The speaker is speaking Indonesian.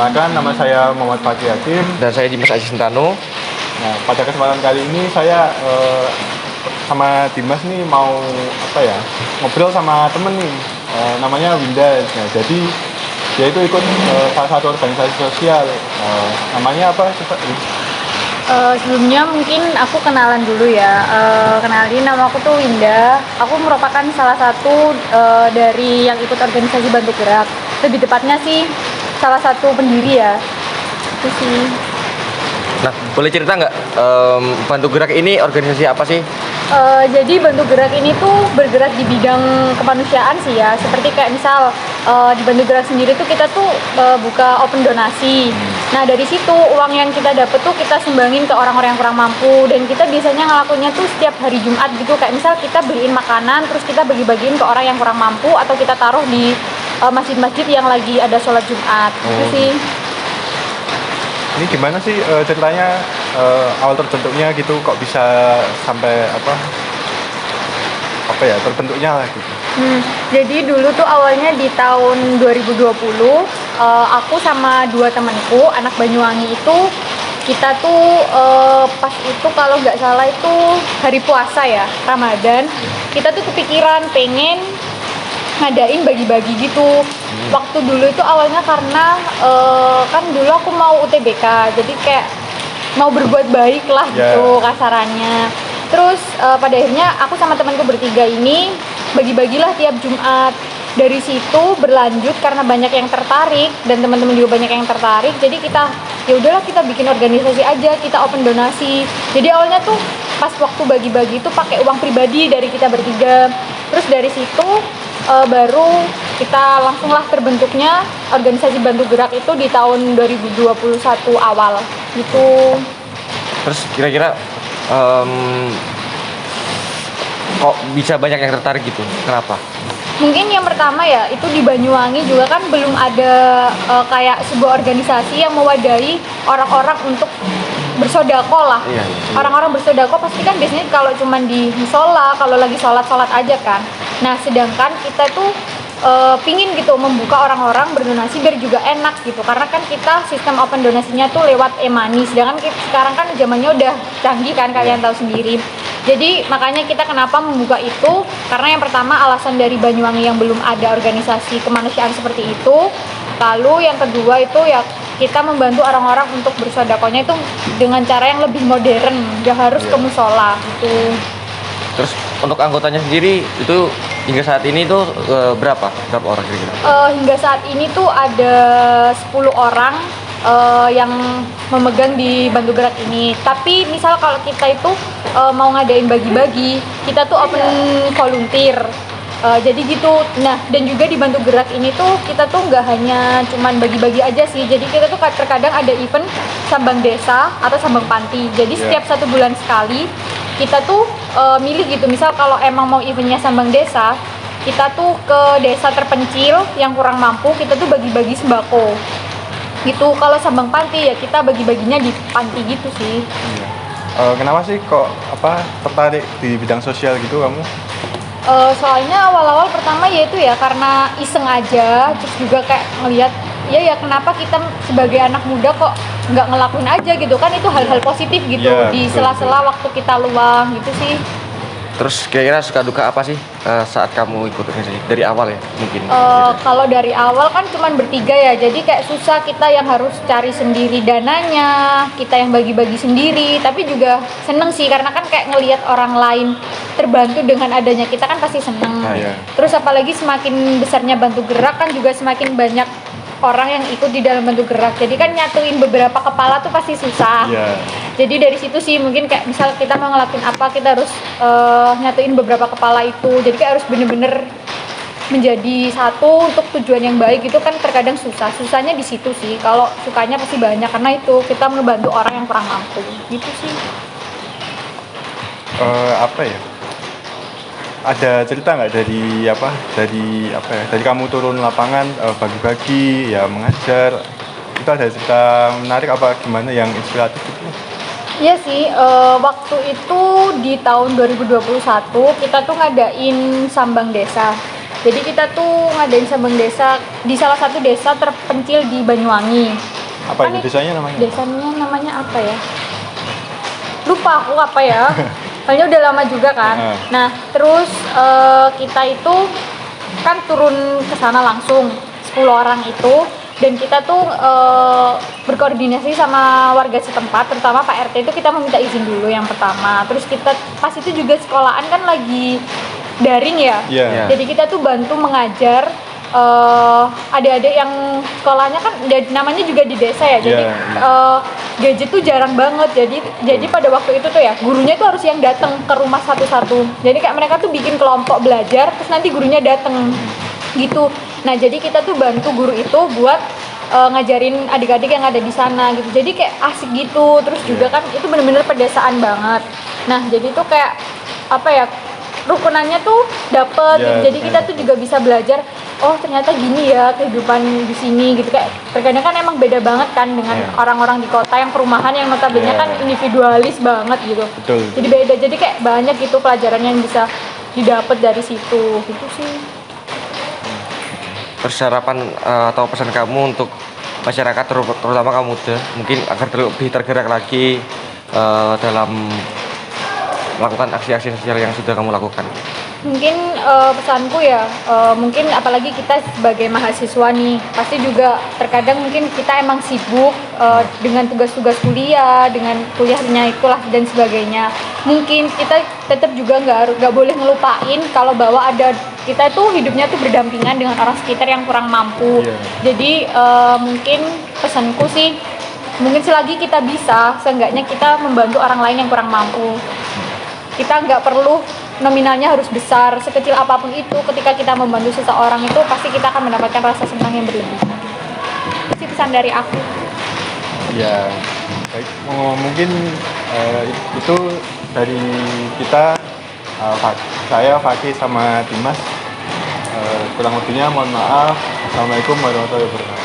Perkenalkan, nama saya Muhammad Fatih Hakim. Dan saya Dimas Aziz Sentano. Nah, pada kesempatan kali ini saya sama Dimas nih mau ngobrol sama temen nih, namanya Winda. Nah, jadi dia itu ikut salah satu organisasi sosial. Namanya apa? Sebelumnya mungkin aku kenalan dulu ya. Kenalin, nama aku tuh Winda. Aku merupakan salah satu dari yang ikut organisasi Bantu Gerak. Lebih tepatnya sih salah satu pendiri ya. Itu sih. Nah, boleh cerita nggak Bantu Gerak ini organisasi apa sih? Jadi Bantu Gerak ini tuh bergerak di bidang kemanusiaan sih ya. Seperti kayak misal di Bantu Gerak sendiri tuh kita tuh buka open donasi. Nah dari situ uang yang kita dapet tuh kita sumbangin ke orang-orang yang kurang mampu. Dan kita biasanya ngelakuinnya tuh setiap hari Jumat gitu. Kayak misal kita beliin makanan terus kita bagi-bagiin ke orang yang kurang mampu. Atau kita taruh di masjid-masjid yang lagi ada sholat Jumat. Gitu sih. Ini gimana sih ceritanya awal terbentuknya gitu, kok bisa sampai terbentuknya lah gitu. Jadi dulu tuh awalnya di tahun 2020 aku sama dua temanku anak Banyuwangi itu kita tuh pas itu kalau nggak salah itu hari puasa ya, Ramadan, kita tuh kepikiran pengen ngadain bagi-bagi gitu. Waktu dulu itu awalnya karena kan dulu aku mau UTBK, jadi kayak mau berbuat baik lah gitu kasarannya. Terus pada akhirnya aku sama temanku bertiga ini bagi-bagilah tiap Jumat. Dari situ berlanjut karena banyak yang tertarik dan teman-teman juga banyak yang tertarik. Jadi kita ya udahlah kita bikin organisasi aja, kita open donasi. Jadi awalnya tuh pas waktu bagi-bagi itu pakai uang pribadi dari kita bertiga. Terus dari situ baru kita langsunglah terbentuknya organisasi Bantu Gerak itu di tahun 2021 awal gitu. Terus kira-kira kok bisa banyak yang tertarik gitu? Kenapa? Mungkin yang pertama ya itu di Banyuwangi juga kan belum ada kayak sebuah organisasi yang mewadahi orang-orang untuk bersodako lah. Iya. Orang-orang bersodako pasti kan biasanya kalau cuman di musola, kalau lagi sholat aja kan. Nah sedangkan kita tuh pingin gitu membuka orang-orang berdonasi biar juga enak gitu, karena kan kita sistem open donasinya tuh lewat e-money, sedangkan sekarang kan zamannya udah canggih kan, kalian tahu sendiri. Jadi makanya kita kenapa membuka itu, karena yang pertama alasan dari Banyuwangi yang belum ada organisasi kemanusiaan seperti itu. Lalu yang kedua itu ya kita membantu orang-orang untuk bersodakonya itu dengan cara yang lebih modern, gak harus ke musola gitu. Terus untuk anggotanya sendiri itu hingga saat ini tuh berapa orang kira-kira? Hingga saat ini tuh ada 10 orang yang memegang di Bantu Gerak ini. Tapi misal kalau kita itu mau ngadain bagi-bagi, kita tuh open volunteer. Jadi gitu. Nah, dan juga di Bantu Gerak ini tuh kita tuh nggak hanya cuman bagi-bagi aja sih. Jadi kita tuh terkadang ada event sambang desa atau sambang panti. Jadi setiap 1 bulan sekali kita tuh milih gitu. Misal kalau emang mau eventnya sambang desa, kita tuh ke desa terpencil yang kurang mampu, kita tuh bagi-bagi sembako. Gitu. Kalau sambang panti ya kita bagi-baginya di panti gitu sih. Kenapa sih kok tertarik di bidang sosial gitu kamu? Soalnya awal-awal pertama yaitu ya karena iseng aja, terus juga kayak ngelihat ya kenapa kita sebagai anak muda kok nggak ngelakuin aja gitu kan, itu hal-hal positif gitu di sela-sela waktu kita luang gitu sih. Terus kira-kira suka duka apa sih saat kamu ikut organisasi dari awal ya mungkin? Kalau dari awal kan cuman bertiga ya, jadi kayak susah, kita yang harus cari sendiri dananya, kita yang bagi-bagi sendiri. Tapi juga seneng sih karena kan kayak ngelihat orang lain terbantu dengan adanya kita kan pasti seneng. Terus apalagi semakin besarnya Bantu Gerak kan juga semakin banyak orang yang ikut di dalam Bantu Gerak. Jadi kan nyatuin beberapa kepala tuh pasti susah. Jadi dari situ sih mungkin kayak misal kita mau ngelakuin apa, kita harus nyatuin beberapa kepala itu. Jadi kayak harus bener-bener menjadi satu untuk tujuan yang baik. Itu kan terkadang susah. Susahnya di situ sih. Kalau sukanya pasti banyak karena itu kita membantu orang yang kurang mampu. Gitu sih. Ada cerita nggak dari kamu turun lapangan bagi-bagi ya mengajar, itu ada cerita menarik apa gimana yang inspiratif itu? Iya sih, waktu itu di tahun 2021 kita tuh ngadain sambang desa. Jadi kita tuh ngadain sembang desa di salah satu desa terpencil di Banyuwangi. Apa Kan itu desanya namanya? Desanya namanya apa ya? Lupa aku apa ya. Soalnya udah lama juga kan. Nah, terus kita itu kan turun ke sana langsung 10 orang itu, dan kita tuh berkoordinasi sama warga setempat, terutama Pak RT itu kita meminta izin dulu yang pertama. Terus kita pas itu juga sekolahan kan lagi daring ya. Iya. Jadi kita tuh bantu mengajar adik-adik yang sekolahnya kan namanya juga di desa ya. Jadi gadget tuh jarang banget. Jadi pada waktu itu tuh ya gurunya tuh harus yang datang ke rumah satu-satu. Jadi kayak mereka tuh bikin kelompok belajar, terus nanti gurunya datang gitu. Nah, jadi kita tuh bantu guru itu buat ngajarin adik-adik yang ada di sana gitu. Jadi kayak asik gitu. Terus juga kan itu bener-bener pedesaan banget. Nah, jadi tuh kayak apa ya, rukunannya tuh dapet gitu. Jadi kita tuh juga bisa belajar, oh ternyata gini ya kehidupan di sini gitu. Kayak terkadang kan emang beda banget kan dengan orang-orang di kota yang perumahan yang notabene kan individualis banget gitu. Betul. Jadi beda, jadi kayak banyak gitu pelajaran yang bisa didapat dari situ gitu sih. Persyaratan atau pesan kamu untuk masyarakat terutama kaum muda mungkin agar lebih tergerak lagi dalam melakukan aksi-aksi sosial yang sudah kamu lakukan? Mungkin pesanku ya, mungkin apalagi kita sebagai mahasiswa nih, pasti juga terkadang mungkin kita emang sibuk dengan tugas-tugas kuliah, dengan kuliahnya ikulah dan sebagainya. Mungkin kita tetap juga nggak boleh ngelupain kalau bahwa ada kita tuh hidupnya tuh berdampingan dengan orang sekitar yang kurang mampu. Jadi mungkin pesanku sih, mungkin selagi kita bisa, seenggaknya kita membantu orang lain yang kurang mampu. Kita nggak perlu nominalnya harus besar, sekecil apapun itu, ketika kita membantu seseorang itu pasti kita akan mendapatkan rasa senang yang berlebih. Itu pesan dari aku. Ya, baik. Mungkin itu dari kita, saya, Fakih, sama Dimas. Kurang lebihnya mohon maaf. Assalamualaikum warahmatullahi wabarakatuh.